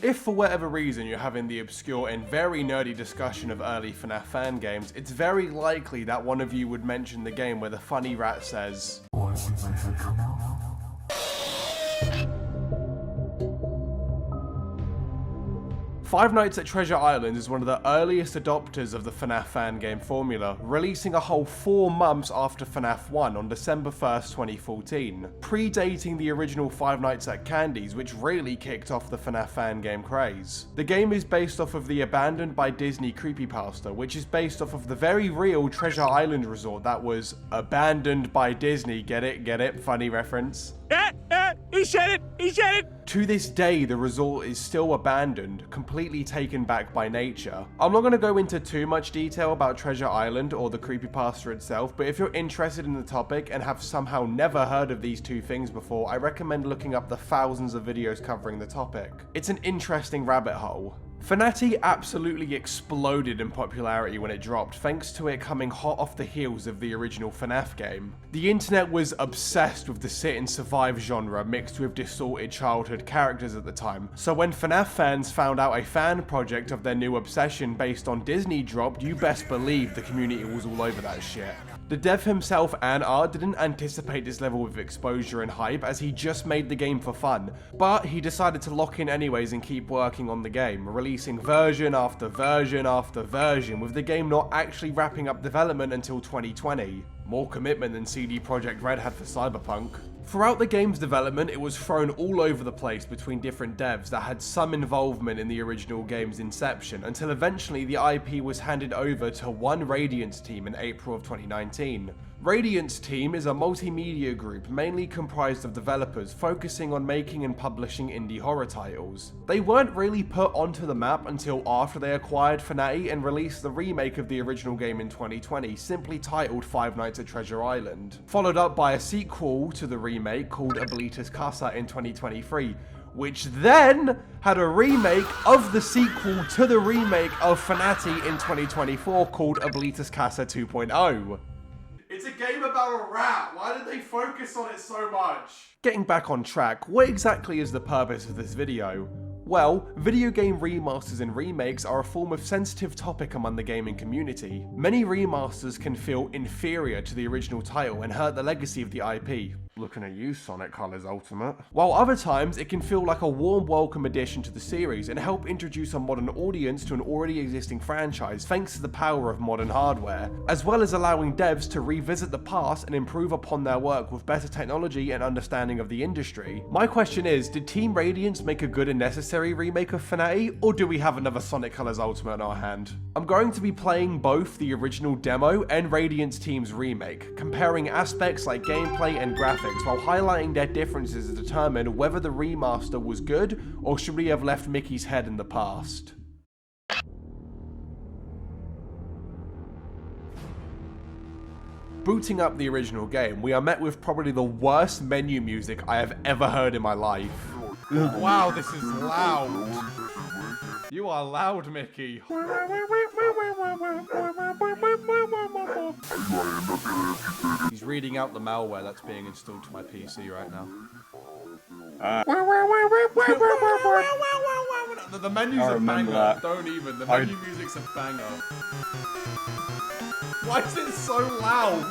If for whatever reason you're having the obscure and very nerdy discussion of early FNAF fan games, it's very likely that one of you would mention the game where the funny rat says, "Wanna see my head come out?" Five Nights at Treasure Island is one of the earliest adopters of the FNAF fan game formula, releasing a whole 4 months after FNAF 1 on December 1st, 2014, predating the original Five Nights at Candy's, which really kicked off the FNAF fan game craze. The game is based off of the Abandoned by Disney creepypasta, which is based off of the very real Treasure Island resort that was abandoned by Disney. Get it? Get it? Funny reference. He said it! He said it! To this day, the resort is still abandoned, completely taken back by nature. I'm not going to go into too much detail about Treasure Island or the creepypasta itself, but if you're interested in the topic and have somehow never heard of these two things before, I recommend looking up the thousands of videos covering the topic. It's an interesting rabbit hole. FNATI absolutely exploded in popularity when it dropped, thanks to it coming hot off the heels of the original FNAF game. The internet was obsessed with the sit and survive genre mixed with distorted childhood characters at the time, so when FNAF fans found out a fan project of their new obsession based on Disney dropped, you best believe the community was all over that shit. The dev himself, Conrad, didn't anticipate this level of exposure and hype as he just made the game for fun, but he decided to lock in anyways and keep working on the game, releasing version after version after version, with the game not actually wrapping up development until 2020. More commitment than CD Projekt Red had for Cyberpunk. Throughout the game's development, it was thrown all over the place between different devs that had some involvement in the original game's inception, until eventually the IP was handed over to one Radiance team in April of 2019. Radiance team is a multimedia group mainly comprised of developers focusing on making and publishing indie horror titles. They weren't really put onto the map until after they acquired FNATI and released the remake of the original game in 2020, simply titled Five Nights at Treasure Island, followed up by a sequel to the remake called Oblitus Casa in 2023, which then had a remake of the sequel to the remake of FNATI in 2024 called Oblitus Casa 2.0. It's a game about a rat. Why did they focus on it so much? Getting back on track, what exactly is the purpose of this video? Well, video game remasters and remakes are a form of sensitive topic among the gaming community. Many remasters can feel inferior to the original title and hurt the legacy of the IP. Looking at you, Sonic Colors Ultimate. While other times, it can feel like a warm welcome addition to the series and help introduce a modern audience to an already existing franchise thanks to the power of modern hardware, as well as allowing devs to revisit the past and improve upon their work with better technology and understanding of the industry. My question is, did Team Radiance make a good and necessary remake of FNATI, or do we have another Sonic Colors Ultimate in our hand? I'm going to be playing both the original demo and Radiance Team's remake, comparing aspects like gameplay and graphics, while highlighting their differences to determine whether the remaster was good or should we have left Mickey's head in the past. Booting up the original game, we are met with probably the worst menu music I have ever heard in my life. Wow, this is loud. You are loud, Mickey. He's reading out the malware that's being installed to my PC right now. The menu's a banger. That. Don't even. The menu music's a banger. Why is it so loud?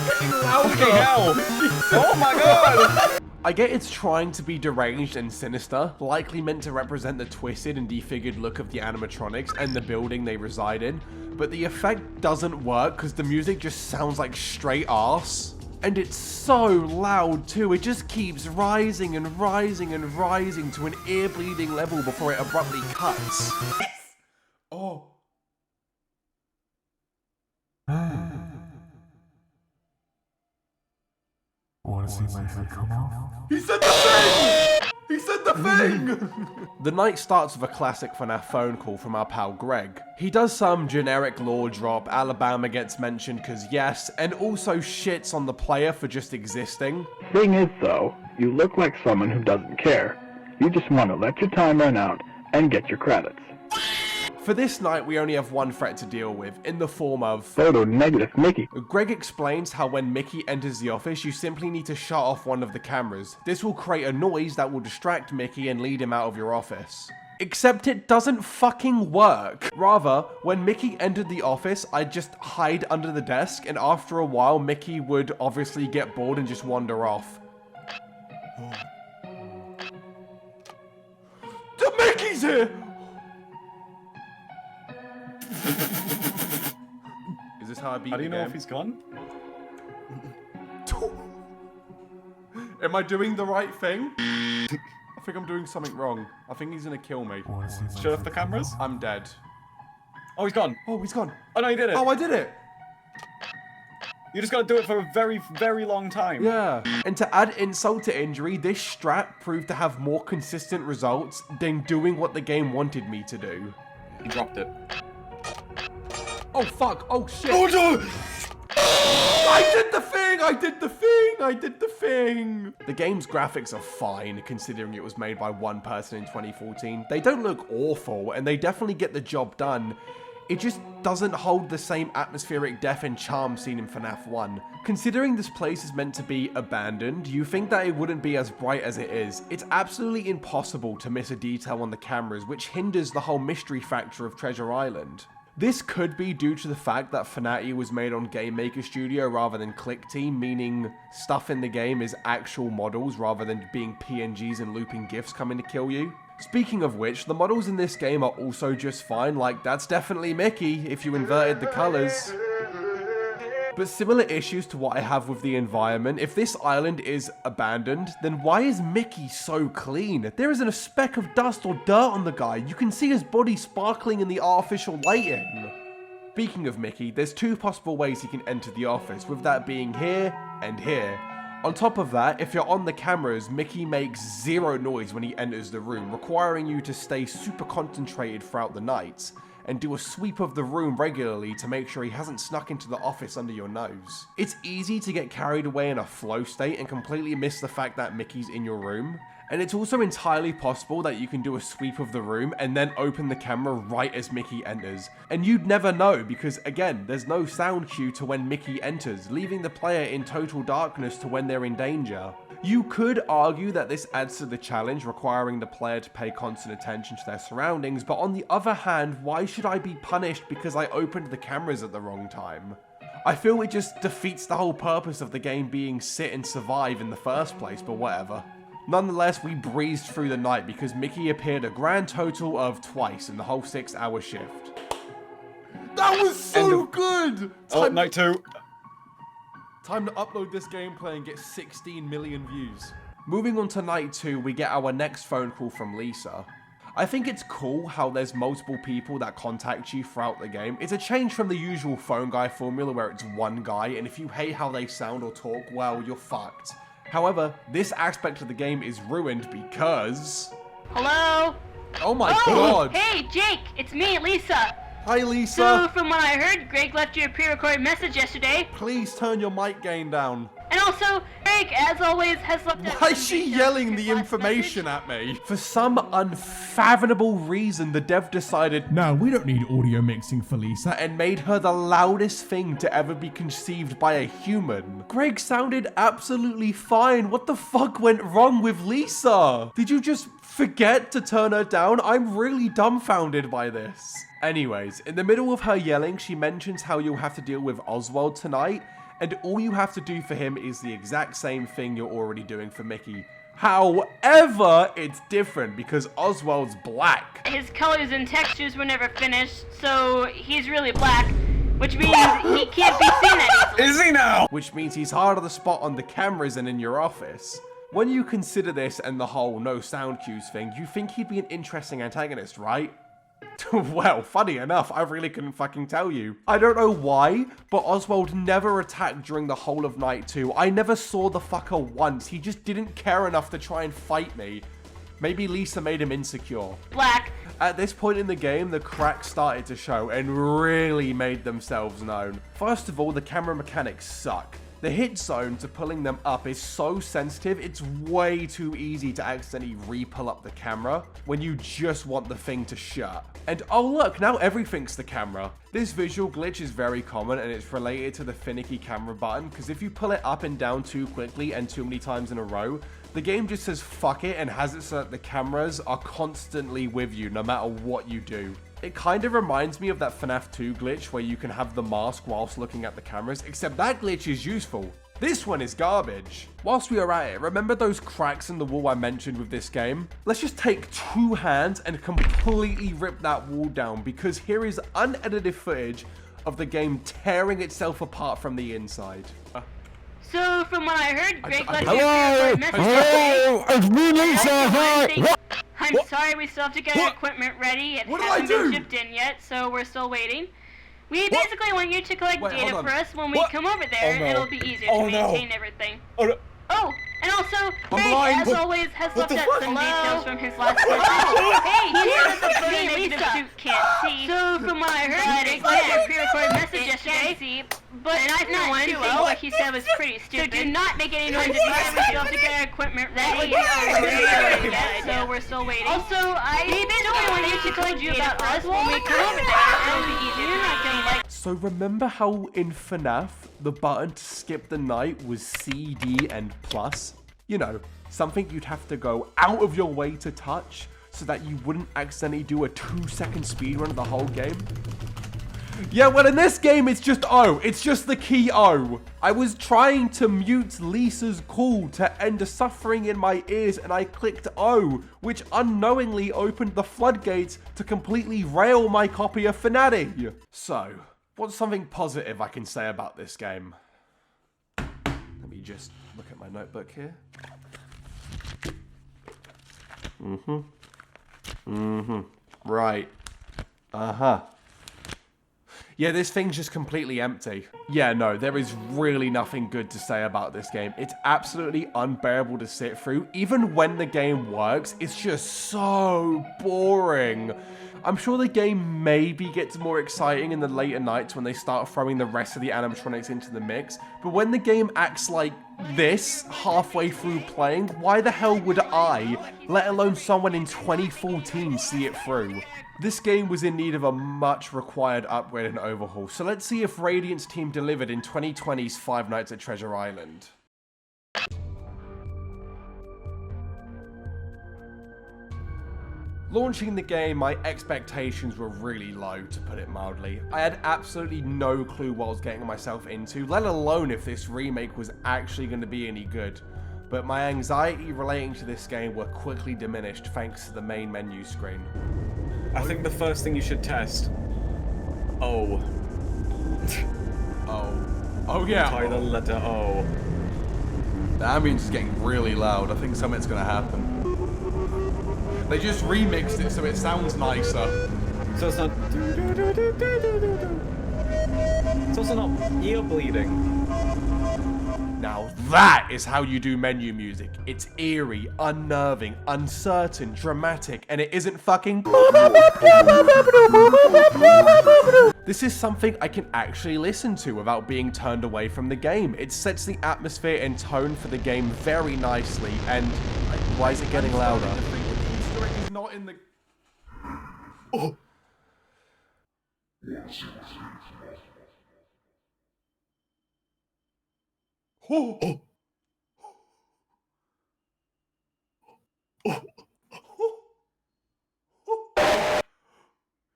It's getting louder. Oh my god! I get it's trying to be deranged and sinister, likely meant to represent the twisted and defigured look of the animatronics and the building they reside in, but the effect doesn't work because the music just sounds like straight arse. And it's so loud too, it just keeps rising and rising and rising to an ear-bleeding level before it abruptly cuts. Oh. Wanna see my head come off? He said the thing! He said the thing! The night starts with a classic FNAF phone call from our pal Greg. He does some generic lore drop, Alabama gets mentioned cause yes, and also shits on the player for just existing. Thing is though, you look like someone who doesn't care. You just want to let your time run out and get your credits. For this night, we only have one threat to deal with, in the form of Photo negative Mickey. Greg explains how when Mickey enters the office, you simply need to shut off one of the cameras. This will create a noise that will distract Mickey and lead him out of your office. Except it doesn't fucking work. Rather, when Mickey entered the office, I'd just hide under the desk, and after a while, Mickey would obviously get bored and just wander off. The Mickey's here! Is this how I beat How do the you know game? if he's gone? Am I doing the right thing? I think I'm doing something wrong. I think he's gonna kill me. Wanna see my Shut off head the come cameras. off? I'm dead. Oh, he's gone. Oh, he's gone. Oh, no, you did it. Oh, I did it. You just gotta do it for a very, very long time. Yeah. And to add insult to injury, this strat proved to have more consistent results than doing what the game wanted me to do. He dropped it. Oh, fuck. Oh, shit. Oh, no! I did the thing! I did the thing! I did the thing! The game's graphics are fine, considering it was made by one person in 2014. They don't look awful, and they definitely get the job done. It just doesn't hold the same atmospheric depth and charm seen in FNAF 1. Considering this place is meant to be abandoned, you think that it wouldn't be as bright as it is. It's absolutely impossible to miss a detail on the cameras, which hinders the whole mystery factor of Treasure Island. This could be due to the fact that FNATI was made on Game Maker Studio rather than Click Team, meaning stuff in the game is actual models rather than being PNGs and looping GIFs coming to kill you. Speaking of which, the models in this game are also just fine, like that's definitely Mickey if you inverted the colors. But similar issues to what I have with the environment, if this island is abandoned, then why is Mickey so clean? There isn't a speck of dust or dirt on the guy. You can see his body sparkling in the artificial lighting. Speaking of Mickey, there's two possible ways he can enter the office, with that being here and here. On top of that, if you're on the cameras, Mickey makes zero noise when he enters the room, requiring you to stay super concentrated throughout the night, and do a sweep of the room regularly to make sure he hasn't snuck into the office under your nose. It's easy to get carried away in a flow state and completely miss the fact that Mickey's in your room. And it's also entirely possible that you can do a sweep of the room and then open the camera right as Mickey enters. And you'd never know because, again, there's no sound cue to when Mickey enters, leaving the player in total darkness to when they're in danger. You could argue that this adds to the challenge, requiring the player to pay constant attention to their surroundings, but on the other hand, why should I be punished because I opened the cameras at the wrong time? I feel it just defeats the whole purpose of the game being sit and survive in the first place, but whatever. Nonetheless, we breezed through the night because Mickey appeared a grand total of twice in the whole 6-hour shift. That was so good! Oh, night 2. Time to upload this gameplay and get 16 million views. Moving on to night 2, we get our next phone call from Lisa. I think it's cool how there's multiple people that contact you throughout the game. It's a change from the usual phone guy formula where it's one guy, and if you hate how they sound or talk, well, you're fucked. However, this aspect of the game is ruined because... Hello? Oh my god! Hey, Jake, it's me, Lisa. Hi So, Lisa! from what I heard, Greg left you a pre-recorded message yesterday. Please turn your mic gain down. And also, Greg, as always, has left Why is she yelling the information at me? For some unfathomable reason, the dev decided, no, we don't need audio mixing for Lisa, and made her the loudest thing to ever be conceived by a human. Greg sounded absolutely fine. What the fuck went wrong with Lisa? Did you just forget to turn her down? I'm really dumbfounded by this. Anyways, in the middle of her yelling, she mentions how you'll have to deal with Oswald tonight, and all you have to do for him is the exact same thing you're already doing for Mickey. However, it's different because Oswald's black. His colors and textures were never finished, so he's really black, which means he can't be seen that easily. Is he now? Which means he's harder to spot on the cameras and in your office. When you consider this and the whole no sound cues thing, you think he'd be an interesting antagonist, right? Well, funny enough, I really couldn't fucking tell you. I don't know why, but Oswald never attacked during the whole of night 2. I never saw the fucker once. He just didn't care enough to try and fight me. Maybe Lisa made him insecure. Black. At this point in the game, the cracks started to show and really made themselves known. First of all, the camera mechanics suck. The hit zone to pulling them up is so sensitive, it's way too easy to accidentally re-pull up the camera when you just want the thing to shut. And oh look, now everything's the camera. This visual glitch is very common and it's related to the finicky camera button, because if you pull it up and down too quickly and too many times in a row, the game just says fuck it and has it so that the cameras are constantly with you no matter what you do. It kind of reminds me of that FNAF 2 glitch where you can have the mask whilst looking at the cameras, except that glitch is useful. This one is garbage. Whilst we are at it, remember those cracks in the wall I mentioned with this game? Let's just take 2 hands and completely rip that wall down, because here is unedited footage of the game tearing itself apart from the inside. So, from what I heard, Greg left Hello! you a message Hello! It's me, Lisa! Hi! I'm sorry, we still have to get our equipment ready. It hasn't been shipped in yet, so we're still waiting. We basically want you to collect data for us. When we come over there, it'll be easier to maintain everything. Oh, and also, Greg, as always, has left out some details from his last message. Hey, he said that the negative suit can't see. So, from what I heard, Greg left a pre-recorded message yesterday. But I not too well. What he said was pretty stupid. So do not make any noise. We still have to get our equipment ready. So we're still waiting. Also, I don't want you to collect you about us when we come over there. It'll be easier. You're not gonna like. So remember how in FNAF, the button to skip the night was C, D, and plus? You know, something you'd have to go out of your way to touch so that you wouldn't accidentally do a 2-second speedrun of the whole game? Yeah, well in this game it's just O. It's just the key O. I was trying to mute Lisa's call to end the suffering in my ears and I clicked O, which unknowingly opened the floodgates to completely rail my copy of FNATI. So, what's something positive I can say about this game? Let me just look at my notebook here. Right. Yeah, this thing's just completely empty. Yeah, no, there is really nothing good to say about this game. It's absolutely unbearable to sit through. Even when the game works, it's just so boring. I'm sure the game maybe gets more exciting in the later nights when they start throwing the rest of the animatronics into the mix, but when the game acts like this halfway through playing, why the hell would I, let alone someone in 2014, see it through? This game was in need of a much required upgrade and overhaul, so let's see if Radiant's team delivered in 2020's Five Nights at Treasure Island. Launching the game, my expectations were really low, to put it mildly. I had absolutely no clue what I was getting myself into, let alone if this remake was actually going to be any good. But my anxiety relating to this game were quickly diminished thanks to the main menu screen. I think the first thing you should test. O. Oh yeah. Try the letter O. The ambience is getting really loud. I think something's gonna happen. They just remixed it so it sounds nicer. So it's not. It's also not ear bleeding. Now that is how you do menu music. It's eerie, unnerving, uncertain, dramatic, and it isn't fucking. This is something I can actually listen to without being turned away from the game. It sets the atmosphere and tone for the game very nicely, and why is it getting louder? I think the Easter egg is not in the. Oh. Oh. Oh.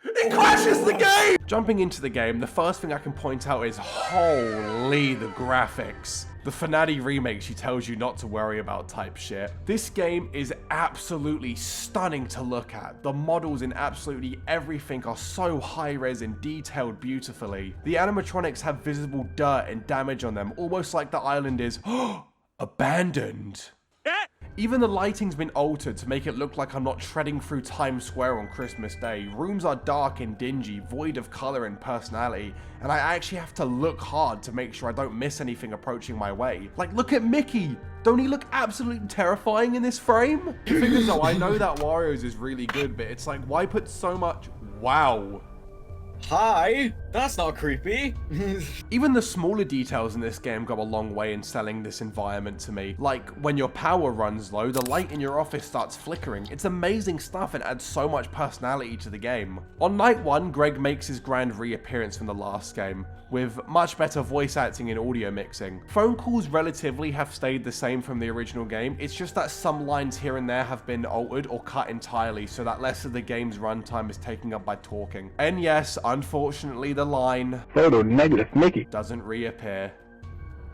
It crashes the game! Jumping into the game, the first thing I can point out is, holy, the graphics. The FNATI Remake, she tells you not to worry about type shit. This game is absolutely stunning to look at. The models in absolutely everything are so high-res and detailed beautifully. The animatronics have visible dirt and damage on them, almost like the island is abandoned. Even the lighting's been altered to make it look like I'm not treading through Times Square on Christmas Day. Rooms are dark and dingy, void of color and personality, and I actually have to look hard to make sure I don't miss anything approaching my way. Like, look at Mickey! Don't he look absolutely terrifying in this frame? The thing is though, I know that Wario's is really good, but it's like, why put so much wow Hi! That's not creepy. Even the smaller details in this game go a long way in selling this environment to me. Like, when your power runs low, the light in your office starts flickering. It's amazing stuff and adds so much personality to the game. On night 1, Greg makes his grand reappearance from the last game, with much better voice acting and audio mixing. Phone calls relatively have stayed the same from the original game, it's just that some lines here and there have been altered or cut entirely so that less of the game's runtime is taken up by talking. And yes, unfortunately the line Photo negative Mickey doesn't reappear.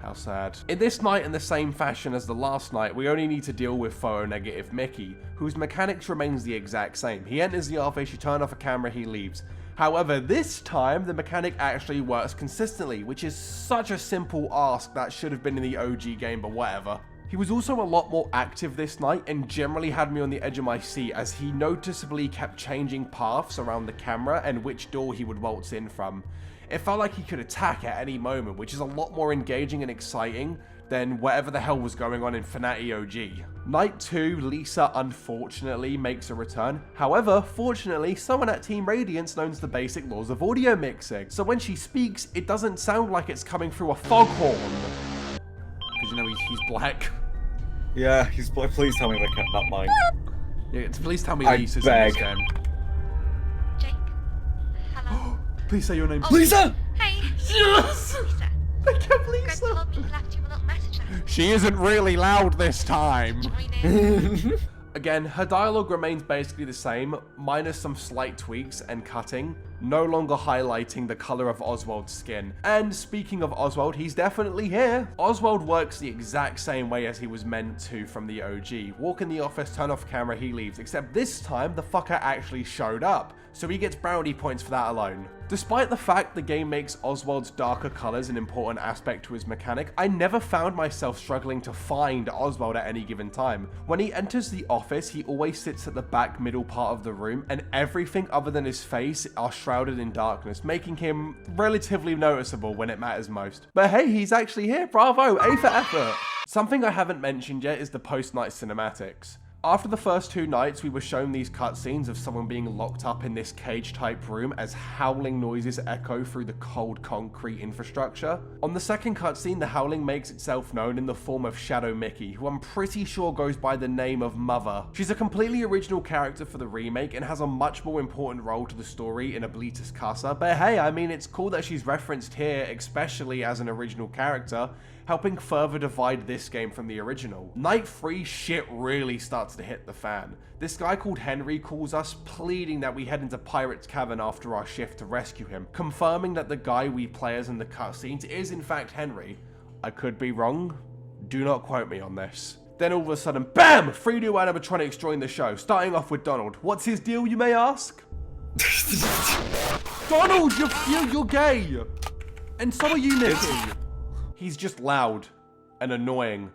How sad. In this night, in the same fashion as the last night, we only need to deal with photo negative Mickey, whose mechanics remains the exact same. He enters the office, you turn off a camera, he leaves. However, this time, the mechanic actually works consistently, which is such a simple ask that should have been in the OG game, but whatever. He was also a lot more active this night and generally had me on the edge of my seat as he noticeably kept changing paths around the camera and which door he would waltz in from. It felt like he could attack at any moment, which is a lot more engaging and exciting than whatever the hell was going on in FNATI OG. Night 2, Lisa unfortunately makes a return. However, fortunately, someone at Team Radiance knows the basic laws of audio mixing. So when she speaks, it doesn't sound like it's coming through a foghorn. Because you know he's black. Yeah, he's black. Please tell me they kept that mine. Yeah, please tell me Lisa's in this game. Jake. Hello. Please say your name. Oh, Lisa! Hey. Yes! Lisa. I kept Greg Lisa. told me he left you a little message. She isn't really loud this time. Again, her dialogue remains basically the same, minus some slight tweaks and cutting, no longer highlighting the color of Oswald's skin. And speaking of Oswald, he's definitely here. Oswald works the exact same way as he was meant to from the OG. Walk in the office, turn off camera, he leaves, except this time the fucker actually showed up, so he gets brownie points for that alone. Despite the fact the game makes Oswald's darker colors an important aspect to his mechanic, I never found myself struggling to find Oswald at any given time. When he enters the office, he always sits at the back middle part of the room, and everything other than his face are shrouded in darkness, making him relatively noticeable when it matters most. But hey, he's actually here, bravo, A for effort! Something I haven't mentioned yet is the post-night cinematics. After the first 2 nights, we were shown these cutscenes of someone being locked up in this cage-type room as howling noises echo through the cold concrete infrastructure. On the second cutscene, the howling makes itself known in the form of Shadow Mickey, who I'm pretty sure goes by the name of Mother. She's a completely original character for the remake and has a much more important role to the story in Oblitus Casa, but hey, I mean, it's cool that she's referenced here, especially as an original character, helping further divide this game from the original. Night 3, shit really starts to hit the fan. This guy called Henry calls us, pleading that we head into Pirate's Cavern after our shift to rescue him, confirming that the guy we play as in the cutscenes is in fact Henry. I could be wrong, do not quote me on this. Then all of a sudden, BAM! 3 new animatronics join the show, starting off with Donald. What's his deal, you may ask? Donald, you're gay! And so are you, Nicky. He's just loud and annoying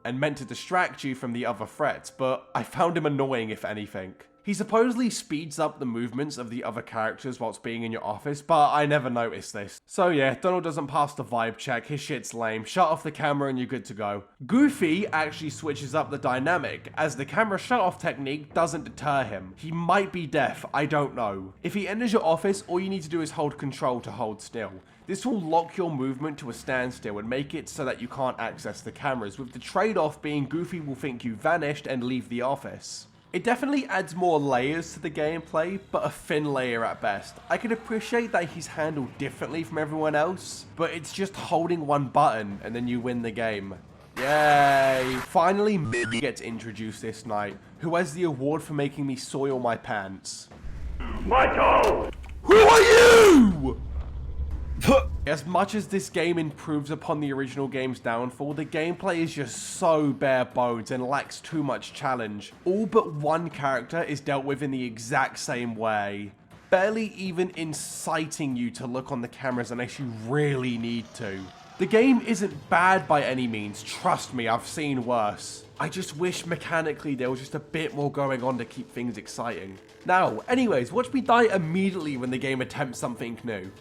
and meant to distract you from the other threats, but I found him annoying if anything. He supposedly speeds up the movements of the other characters whilst being in your office, but I never noticed this. So yeah, Donald doesn't pass the vibe check, his shit's lame, shut off the camera and you're good to go. Goofy actually switches up the dynamic, as the camera shut off technique doesn't deter him. He might be deaf, I don't know. If he enters your office, all you need to do is hold control to hold still. This will lock your movement to a standstill and make it so that you can't access the cameras, with the trade-off being Goofy will think you vanished and leave the office. It definitely adds more layers to the gameplay, but a thin layer at best. I can appreciate that he's handled differently from everyone else, but it's just holding one button and then you win the game. Yay! Finally, Mib gets introduced this night, who has the award for making me soil my pants. Michael! Who are you? As much as this game improves upon the original game's downfall, the gameplay is just so bare bones and lacks too much challenge. All but one character is dealt with in the exact same way, barely even inciting you to look on the cameras unless you really need to. The game isn't bad by any means, trust me, I've seen worse. I just wish mechanically there was just a bit more going on to keep things exciting. Now, anyways, watch me die immediately when the game attempts something new.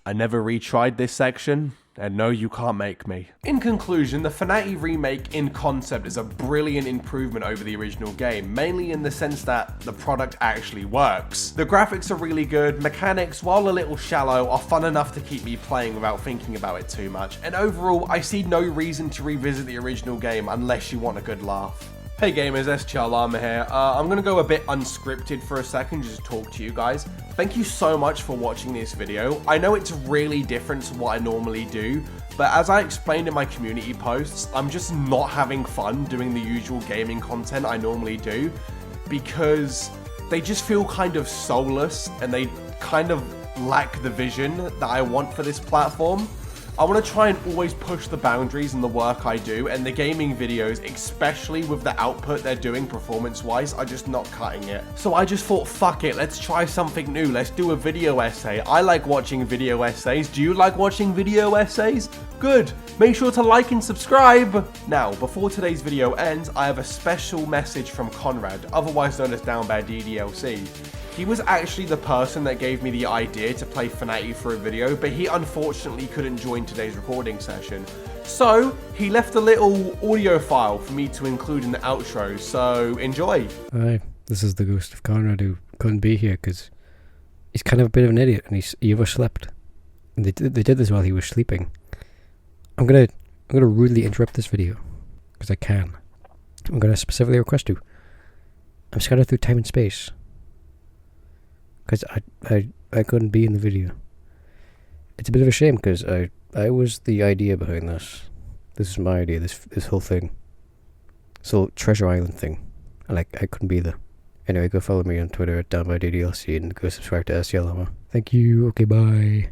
I never retried this section. And no, you can't make me. In conclusion, the FNATI Remake in concept is a brilliant improvement over the original game, mainly in the sense that the product actually works. The graphics are really good, mechanics, while a little shallow, are fun enough to keep me playing without thinking about it too much, and overall, I see no reason to revisit the original game unless you want a good laugh. Hey gamers, SCharlama here. I'm gonna go a bit unscripted for a second just to talk to you guys. Thank you so much for watching this video. I know it's really different to what I normally do, but as I explained in my community posts, I'm just not having fun doing the usual gaming content I normally do because they just feel kind of soulless and they kind of lack the vision that I want for this platform. I want to try and always push the boundaries in the work I do, and the gaming videos, especially with the output they're doing performance-wise, are just not cutting it. So I just thought, fuck it, let's try something new. Let's do a video essay. I like watching video essays. Do you like watching video essays? Good. Make sure to like and subscribe. Now, before today's video ends, I have a special message from Conrad, otherwise known as Down Bad DDLC. He was actually the person that gave me the idea to play FNATI for a video, but he unfortunately couldn't join today's recording session. So, he left a little audio file for me to include in the outro, so enjoy. Hi, this is the ghost of Conrad who couldn't be here because he's kind of a bit of an idiot and he overslept. And they did this while he was sleeping. I'm gonna rudely interrupt this video because I can. I'm gonna specifically request you. I'm scattered through time and space. Because I couldn't be in the video. It's a bit of a shame because I was the idea behind this. This is my idea, this whole thing. This whole Treasure Island thing. And I couldn't be there. Anyway, go follow me on Twitter at DownByDDLC and go subscribe to SCLama. Thank you, okay, bye.